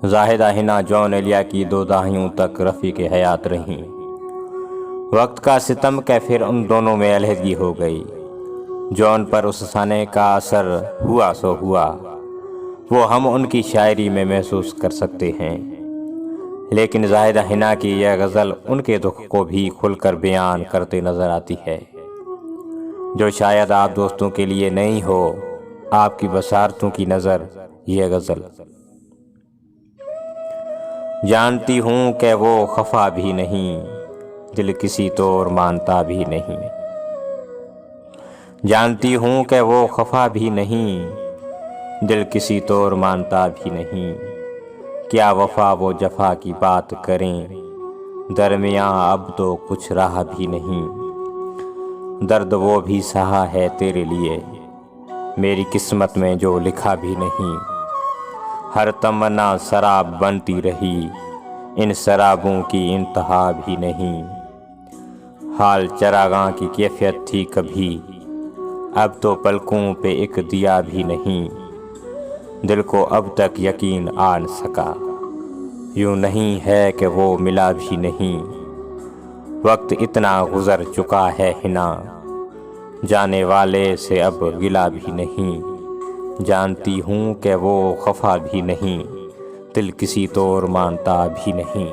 زاہدہ ہنا جون ایلیا کی 2 دہائیوں تک رفیق حیات رہیں۔ وقت کا ستم کہ پھر ان دونوں میں علیحدگی ہو گئی۔ جون پر اس سانے کا اثر ہوا سو ہوا، وہ ہم ان کی شاعری میں محسوس کر سکتے ہیں، لیکن زاہدہ ہنا کی یہ غزل ان کے دکھ کو بھی کھل کر بیان کرتے نظر آتی ہے، جو شاید آپ دوستوں کے لیے نہیں ہو، آپ کی بصارتوں کی نظر یہ غزل۔ جانتی ہوں کہ وہ خفا بھی نہیں، دل کسی طور مانتا بھی نہیں۔ جانتی ہوں کہ وہ خفا بھی نہیں، دل کسی طور مانتا بھی نہیں۔ کیا وفا و جفا کی بات کریں، درمیاں اب تو کچھ رہا بھی نہیں۔ درد وہ بھی سہا ہے تیرے لیے، میری قسمت میں جو لکھا بھی نہیں۔ ہر تمنا سراب بنتی رہی، ان سرابوں کی انتہا بھی نہیں۔ حال چراغاں کی کیفیت تھی کبھی، اب تو پلکوں پہ ایک دیا بھی نہیں۔ دل کو اب تک یقین آ نہ سکا، یوں نہیں ہے کہ وہ ملا بھی نہیں۔ وقت اتنا گزر چکا ہے ہنا، جانے والے سے اب گلا بھی نہیں۔ جانتی ہوں کہ وہ خفا بھی نہیں، دل کسی طور مانتا بھی نہیں۔